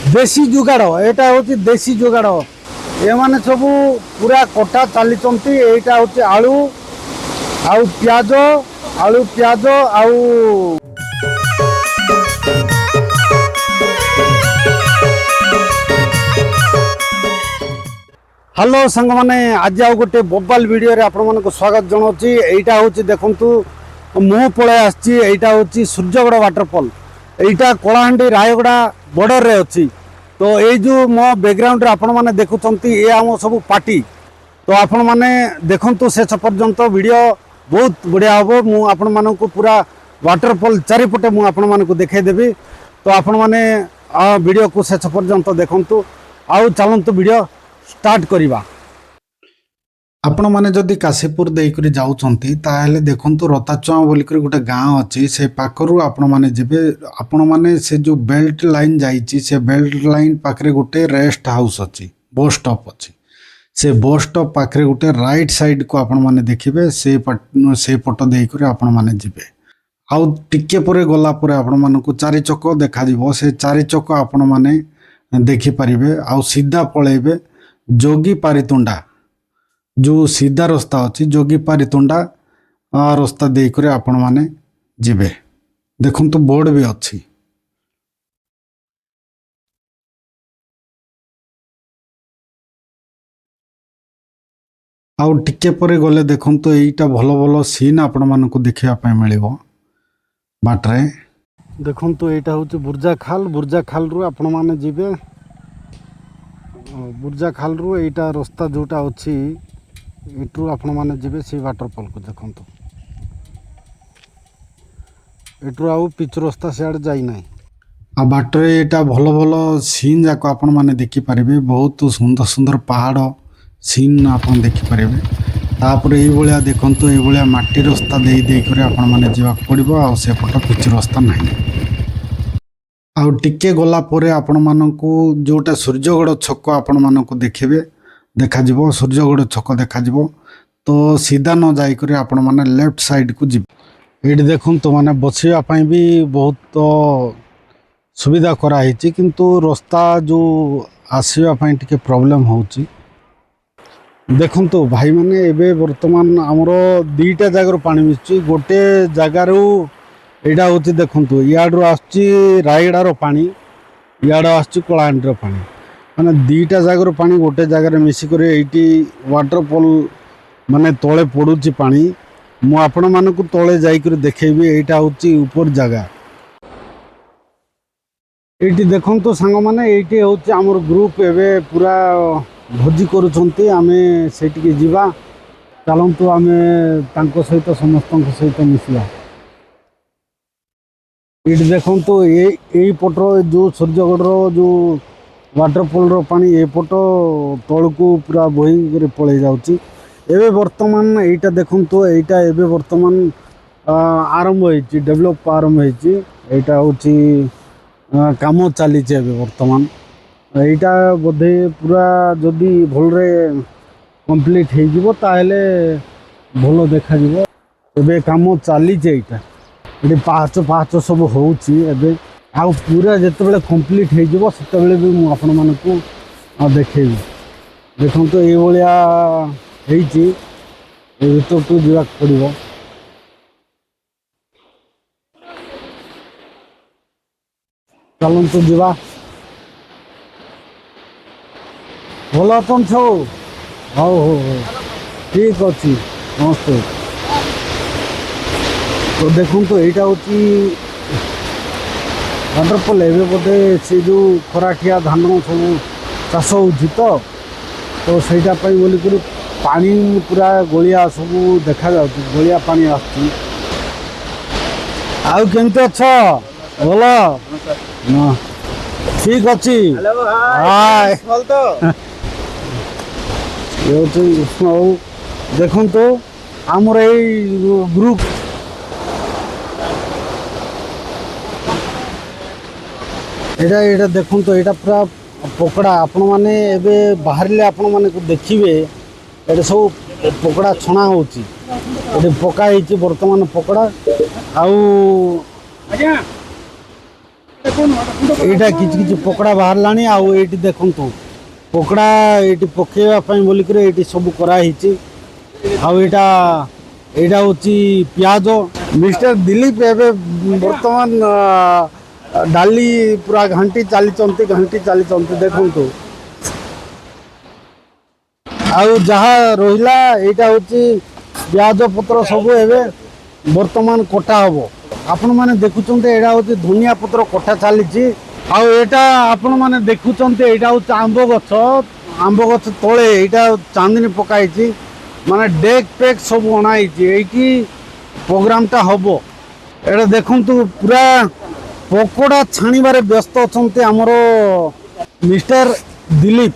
देसी जुगाड़ एटा हूँ देसी जुगाड़ ये माने सब पूरा कटा चली एटा हूँ आलू आउ प्याज आलू प्याज आउ हेलो सांग मैंने आज आउ गोटे बोबाल वीडियो रे आपण मानक स्वागत जनाऊँगी। एटा हूँ देखु मु पलि आईटा हूँ सूर्यगढ़ वाटरफॉल एटा कलाहांडी रायगड़ा बॉर्डर रे अच्छी। तो ये जो मो बैकग्राउंड रे आपण माने देखुंत ये आम सब पार्टी तो आपण माने देखंतु शेष पर्यंत वीडियो बहुत बढ़िया हम मु आपण मानक पूरा वाटरफॉल चारिपटे मु आपण मानक देखै देबी। तो आपण माने वीडियो को शेष पर्यंत देखंतु आउ चलंतु वीडियो स्टार्ट करिबा। आपण माने जदि काशीपुर देकरी जाउछंती ताहेले देखंतु रताचुआ बोलिकरी गोटे गाँव अच्छी से पाखरु आपण माने जिबे आपण माने से जो बेल्ट लाइन जाइची से बेल्ट लाइन पाखरे गोटे रेस्ट हाउस अच्छी बस स्टॉप अच्छी से बस स्टॉप पाखरे गोटे राइट साइड को आपण माने देखिबे से पट देकरी आपण माने जिबे आउ टिके परे गला परे आपण मानकु चारि चक देखा दिबो से चारि चक आपण माने देखि परिबे आउ सीधा पळेबे जोगी पारितुंडा जो सीधा रास्ता अच्छी जोगी पारितुंडा रास्ता देकर आपण माने जिबे देखुन तो बोर्ड भी अच्छी। आउ टिके परे गले देखुन तो एटा भलो भलो सीन आपण मानकु देखिया पय मिलिबो बाटरे। देखुन तो एटा होचे बुर्जा खाल रु आपण माने जिबे बुर्जा खाल रु एटा रास्ता जोटा अच्छी इट्रु आपण माने जिबे से वाटरफॉल को देखंतु इट्रु आउ पिच रास्ता सियाड़ जाई नाही आ बाटरे एटा भलो भलो सीन जाको आपण माने देखि परिबे बहुत सुंदर सुंदर पहाड़ सीन आपण देखि परिबे। तापर एई भलिया देखंतु एई भलिया माटी रास्ता देई देई करे आपण माने जिबा पड़िबो आ से पट पिच रास्ता नाही आउ टिके गला परे आपण मानकु जोटा सूर्यगढ़ छक आपण मानकु देखिबे देखा जिवो सूर्यगढ़ छक देखा जिवो तो सीधा न जाई करे आपण माने लेफ्ट साइड को जिबे। एठी देखुन तो माने बसिया पई भी बहुत सुविधा करा हिची किंतु रास्ता जो आसीबा पई टिके प्रॉब्लम होची। देखुन तो भाई माने एबे वर्तमान हमरो दुईटा जगह पानी मिसची गोटे जगार एटा होची देखुन तो याडरो आछी रायगड़ा रो पानी याडो आछी कलाहांडी रो पानी माने दुईटा जगह पानी गोटे जगह मिसिक एटी वाटरफॉल माने तले पड़ुची पानी मु आपण मानकु तले जाइकर देखेबी एटा होची ऊपर जगह। एटी देखन तो सांग माने एटी होची हमर ग्रुप एबे पूरा भोजी करूछंती आमे सेटिके जिबा चलंतु आमे तांको सहित समस्त सहित मिसिया। एटी देखन तो एई पटर जो सूर्यगढ़ जो वाटरफॉल रो पानी एपट तलकू पूरा बोही कर पड़े जाउची। एबे वर्तमान एटा देखुन तो एटा एबे वर्तमान आरंभ होईची डेवलप आरंभ होईची एटा होची काम चली एबे वर्तमान एटा बोधे पूरा जदि भलरे कंप्लीट हो जिवो ताहेले भलो देखा जिवो। एबे काम चली एटा एटी पाहाच सब होउची एबे आउ पूरा जिते बड़े कंप्लीट हो सेते भी मुझे आपण मानकु देखेबी। देखो तो ये भाया भर को जावाक पड़ो चलतु जा भल अपन सब हो ठीक अच्छी नमस्ते। तो देखो तो यहाँ हूँ वाटरफॉल एवं बोधे से जो खराठिया धान सब चाष हो सहीटा बोलिक पानी पूरा गोलिया सब देखा जा गोलिया पानी आसमी अच्छ भल ठीक अच्छी देखु तो आमर ग्रुप एटा देखो तो यहाँ पूरा पकड़ा आपण मैंने एबे बाहर आपण मैंने देखिए ये सब पकड़ा छणा होची पका बर्तमान पकड़ा आउ এইটা কিছু কিছু পকড়া বাহারলানি ଆଉ ଏଇଠି ଦେଖନ୍ତୁ ପକଡ଼ା ଏଇଠି ପକେଇବା ପାଇଁ ବୋଲିକରି ଏଇଠି ସବୁ କରାହେଇଛି ଆଉ ଏଇଟା ହେଉଛି ପିଆଜ ମିଷ୍ଟର ଦିଲ୍ଲୀପ ଏବେ ବର୍ତ୍ତମାନ ଡାଲି ପୁରା ଘାଣ୍ଟି ଚାଲିଛନ୍ତି ଦେଖନ୍ତୁ ଆଉ ଯାହା ରହିଲା ଏଇଟା ହେଉଛି ପିଆଜ ପତ୍ର ସବୁ ଏବେ ବର୍ତ୍ତମାନ କଟା ହବ ଆପଣମାନେ ଦେଖୁଛନ୍ତି ଏଇଟା ହେଉଛି ଧନିଆ ପତ୍ର କଟା ଚାଲିଛି ଆଉ ଏଇଟା ଆପଣମାନେ ଦେଖୁଛନ୍ତି ଏଇଟା ହେଉଛି ଆମ୍ବ ଗଛ ତଳେ ଏଇଟା ଚାନ୍ଦିନୀ ପକା ହେଇଛି ମାନେ ଡେକ୍ ପେକ୍ ସବୁ ଅଣା ହେଇଛି ଏଇଠି ପ୍ରୋଗ୍ରାମଟା ହବ ଏଇଟା ଦେଖନ୍ତୁ ପୁରା ପକୋଡ଼ା ଛାଣିବାରେ ବ୍ୟସ୍ତ ଅଛନ୍ତି ଆମର ମିଷ୍ଟର ଦିଲ୍ଲୀପ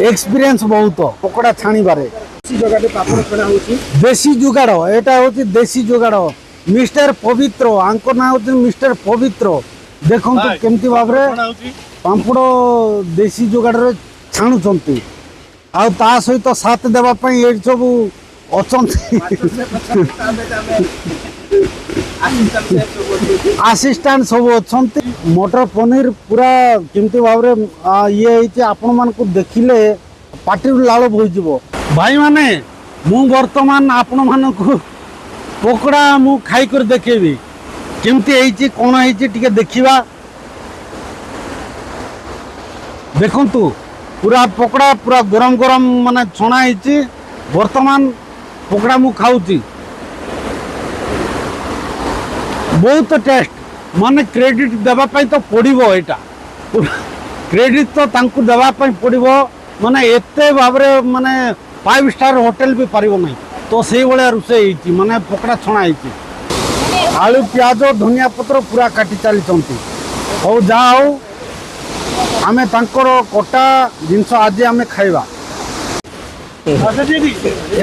ଏକ୍ସପିରିଏନ୍ସ ବହୁତ ପକୋଡ଼ା ଛାଣିବାରେ ଦେଶୀ ଯୁଗାଡ଼ ଏଇଟା ହେଉଛି ଦେଶୀ ଯୁଗାଡ଼ ମିଷ୍ଟର ପବିତ୍ର ଆଙ୍କ ନାଁ ହେଉଛି ମିଷ୍ଟର ପବିତ୍ର ଦେଖନ୍ତୁ କେମିତି ଭାବରେ ପାମ୍ପଡ଼ ଦେଶୀ ଯୁଗାଡ଼ରେ ଛାଣୁଛନ୍ତି ଆଉ ତା ସହିତ ସାଥ ଦେବା ପାଇଁ ଏଇଠି ସବୁ ଅଛନ୍ତି ଆସିଷ୍ଟାଣ୍ଟ ସବୁ ଅଛନ୍ତି ମଟର ପନିର ପୁରା କେମିତି ଭାବରେ ଇଏ ହେଇଛି ଆପଣମାନଙ୍କୁ ଦେଖିଲେ ପାଟିରୁ ଲାଳ ବୋହିଯିବ ଭାଇମାନେ ମୁଁ ବର୍ତ୍ତମାନ ଆପଣମାନଙ୍କୁ ପକୋଡ଼ା ମୁଁ ଖାଇକରି ଦେଖେଇବି କେମିତି ହେଇଛି କ'ଣ ହେଇଛି ଟିକେ ଦେଖିବା ଦେଖନ୍ତୁ ପୁରା ପକୋଡ଼ା ପୁରା ଗରମ ମାନେ ଛଣା ହେଇଛି ବର୍ତ୍ତମାନ ପକୋଡ଼ା ମୁଁ ଖାଉଛି ବହୁତ ଟେଷ୍ଟ ମାନେ କ୍ରେଡିଟ୍ ଦେବା ପାଇଁ ତ ପଡ଼ିବ ଏଇଟା କ୍ରେଡିଟ୍ ତ ତାଙ୍କୁ ଦେବା ପାଇଁ ପଡ଼ିବ ମାନେ ଏତେ ଭାବରେ ମାନେ 5 ଷ୍ଟାର ହୋଟେଲ ବି ପାରିବ ନାହିଁ ତ ସେଇଭଳିଆ ରୋଷେଇ ହେଇଛି ମାନେ ପକୋଡ଼ା ଛଣା ହେଇଛି ଆଳୁ ପିଆଜ ଧନିଆ ପତ୍ର ପୁରା କାଟି ଚାଲିଛନ୍ତି ହଉ ଯାହା ହଉ ଆମେ ତାଙ୍କର କଟା ଜିନିଷ ଆଜି ଆମେ ଖାଇବା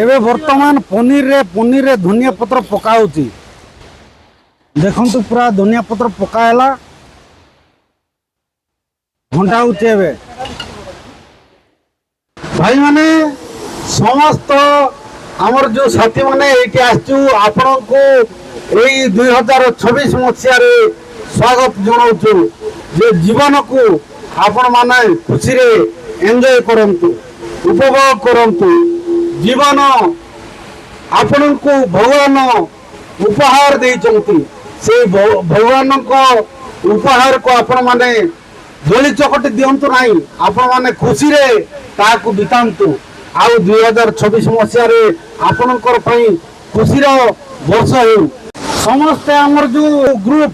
ଏବେ ବର୍ତ୍ତମାନ ପନିରରେ ଧନିଆ ପତ୍ର ପକା ହେଉଛି ଦେଖନ୍ତୁ ପୁରା ଧନିଆ ପତ୍ର ପକା ହେଲା ଘଣ୍ଟା ହେଉଛି ଏବେ ଭାଇମାନେ ସମସ୍ତ ଆମର ଯେଉଁ ସାଥୀମାନେ ଏଇଠି ଆସିଛୁ ଆପଣଙ୍କୁ ଏଇ 2026 ମସିହାରେ ସ୍ୱାଗତ ଜଣାଉଛୁ ଯେ ଜୀବନକୁ ଆପଣମାନେ ଖୁସିରେ ଏନ୍ଜୟ କରନ୍ତୁ ଉପଭୋଗ କରନ୍ତୁ ଜୀବନ ଆପଣଙ୍କୁ ଭଗବାନ ଉପହାର ଦେଇଛନ୍ତି ସେଇ ଭଗବାନଙ୍କ ଉପହାରକୁ ଆପଣମାନେ ଦୋଳି ଚକଟି ଦିଅନ୍ତୁ ନାହିଁ ଆପଣମାନେ ଖୁସିରେ ତାହାକୁ ବିତାନ୍ତୁ ଆଉ 2026 ମସିହାରେ ଆପଣଙ୍କର ପାଇଁ ଖୁସିର ବର୍ଷ ହେଉ ସମସ୍ତେ ଆମର ଯେଉଁ ଗ୍ରୁପ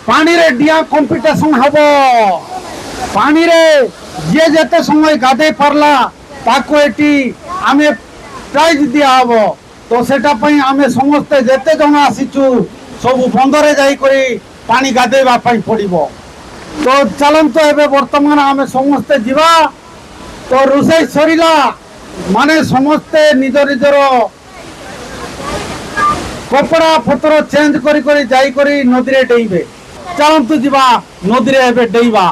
ପାଣିରେ ଡିଆଁ କମ୍ପିଟିସନ ହବ ପାଣିରେ ଯିଏ ଯେତେ ସମୟ ଗାଧେଇ ପାରିଲା ତାକୁ ଏଠି ଆମେ ପ୍ରାଇଜ ଦିଆହବ ତ ସେଟା ପାଇଁ ଆମେ ସମସ୍ତେ ଯେତେ ଜଣ ଆସିଛୁ ସବୁ ବନ୍ଧରେ ଯାଇକରି ପାଣି ଗାଧେଇବା ପାଇଁ ପଡ଼ିବ ତ ଚାଲନ୍ତୁ ଏବେ ବର୍ତ୍ତମାନ ଆମେ ସମସ୍ତେ ଯିବା ତ ରୋଷେଇ ସରିଲା ମାନେ ସମସ୍ତେ ନିଜର କପଡ଼ା ପତ୍ର ଚେଞ୍ଜ କରି ଯାଇକରି ନଦୀରେ ଡେଇବେ ଚାଲନ୍ତୁ ଯିବା ନଦୀରେ ଏବେ ଡେଇବା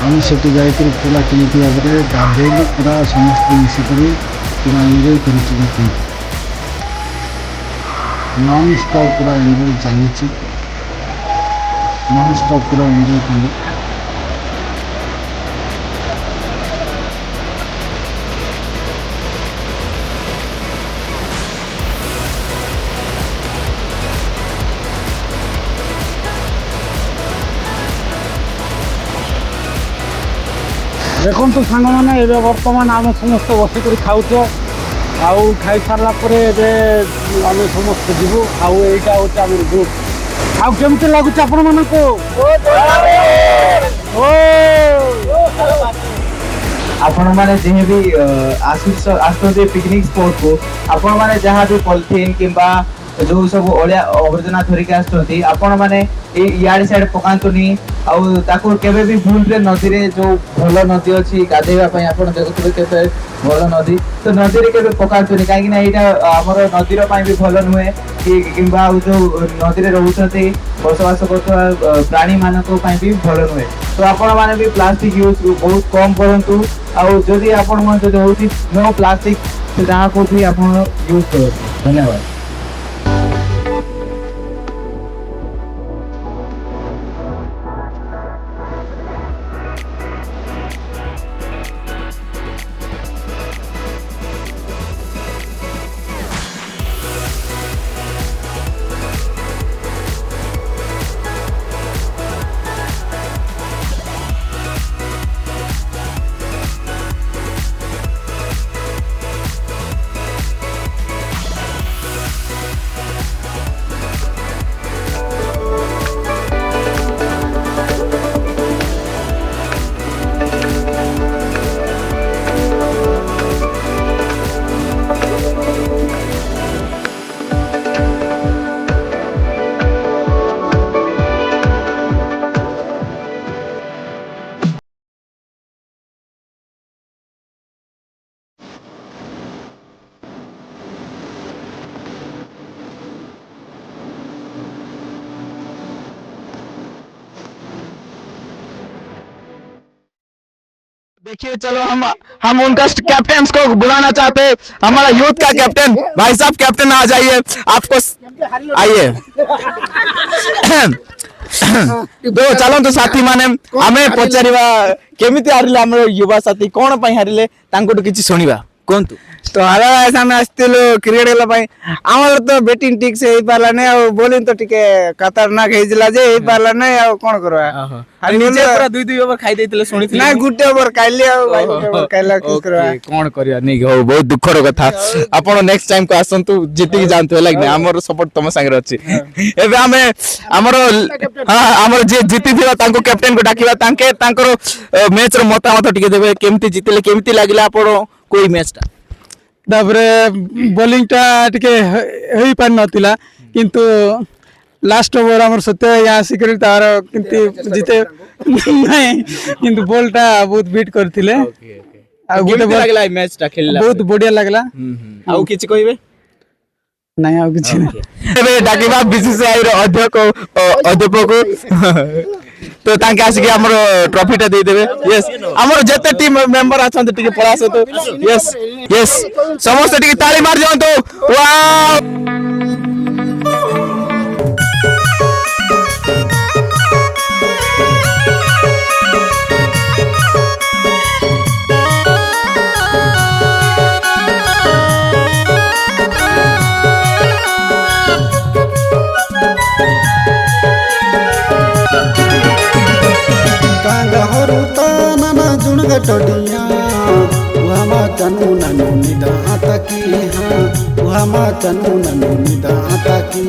ଆମେ ସେଠି ଯାଇକରି ପୁରା କେମିତି ଭାବରେ ଗାଧେଇଲୁ ପୁରା ସମସ୍ତେ ମିଶିକରି ପୁରା ଏନ୍ଜୟ କରୁଛୁ ଦେଖନ୍ତୁ ନନ୍ ଷ୍ଟପ୍ ପୁରା ଏନ୍ଜୟ ଚାଲିଛି ନନ୍ ଷ୍ଟପ୍ ପୁରା ଏନ୍ଜୟ କଲୁ ଦେଖନ୍ତୁ ସାଙ୍ଗମାନେ ଏବେ ବର୍ତ୍ତମାନ ଆମେ ସମସ୍ତେ ବସିକରି ଖାଉଛୁ ଆଉ ଖାଇସାରିଲା ପରେ ଏବେ ଆମେ ସମସ୍ତେ ଯିବୁ ଆଉ ଏଇଟା ହେଉଛି ଆମର ଗ୍ରୁପ୍ ଆଉ କେମିତି ଲାଗୁଛି ଆପଣମାନଙ୍କୁ आपण माने जेहे भी आसुचे पिकनिक स्पॉट को आपण माने जहाँ भी पॉलिथीन किंबा जो सब ओलिया आवर्जना धरिक आसुଛନ୍ତି आपण माने याड साइड पकांतुनी आउ ताको केबे भी भूल रे नदी रे जो भल नदी अछि गाधेबा पई आपण देखुथिबे केते भल नदी तो नदी रे केबे पकांतुनी काहे कि ना एटा हमर नदी रो पई भी भल नुहे कि किंबा जो नदी रे रहउछथि बसवास करथवा प्राणी मानको पई भी भल नुहे तो आपण माने भी प्लास्टिक यूज बहुत कम करंतु आउ जदि आपण मन जदि होती नो प्लास्टिक से जहाँ को भी आपण यूज करो। धन्यवाद। देखिए चलो हम उनका कैप्टन को बुलाना चाहते हैं। हमारा यूथ का कैप्टन भाई साहब, कैप्टन आ जाइए। आपको आइए तो चलो तो साथी माने हमें पचारिबा केमिति हारिले हमर युवा साथी कोन पई हारिले तांकोटु किछि सुनिबा कोंतु। तो हारा आमे आस्तिलु क्रिकेट खेला पाई आमर तो बैटिंग ठीक से हे पाला नै और बॉलिंग तो टिके खतरनाक हेजिला जे हे पाला नै और कोन करबा हां निजे पूरा 2-2 ओवर खाई देतिले सुनिथिले ना गुटे ओवर काइले और भाई गुटे ओवर काइला किस करबा कोन करिया नै हो बहुत दुखर कथा। आपण नेक्स्ट टाइम को आसंतु जिति जानतो होला कि हमर सपोर्ट तम संगे अछि। एबे हमें हमर जे जिति थिला तांको कैप्टन को डाकिबा तांके तांकर मैच रो मतामत टिके देबे केमति जितिले केमति लागिला आपण कोई मैच ता तापरे बॉलिंग टा टिके हेई पार नथिला किंतु लास्ट ओवर हमर सत्य यहाँ सिक्योरिटी तार किंतु जीते नहीं किंतु बॉल टा बहुत बीट करथिले आ गुटे लागला मैच ता खेलला बहुत बढ़िया लागला आउ किछि कहबे नहीं आउ किछि नहीं एबे डाकिबा बीसीसीआई रो अध्यक्ष तो तांके आसी के हमर ट्रॉफी टा दे देबे। यस हमर जते टीम मेंबर आछन टिके पळासे तो यस यस समस्त टिके ताली मार दियंतो। वाओ टोडिया उहामा तनु ननु निदा तकी हां उहामा तनु ननु निदा तकी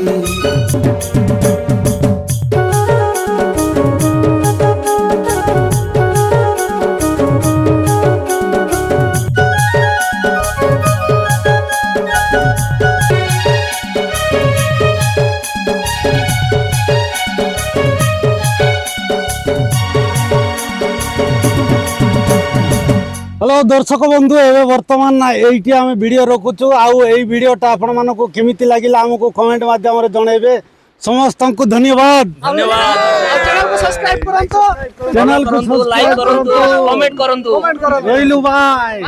हेलो दर्शक बंधु एवं वर्तमान एटी आम वीडियो रखुचु आउ ए वीडियोटा आपण मानक केमिति लागिला हमको कमेंट माध्यम रे जणाइबे। समस्त को धन्यवाद चैनल को सब्सक्राइब करंतो, चैनल को लाइक करंतो, कमेंट करंतो। रहिलु बाय।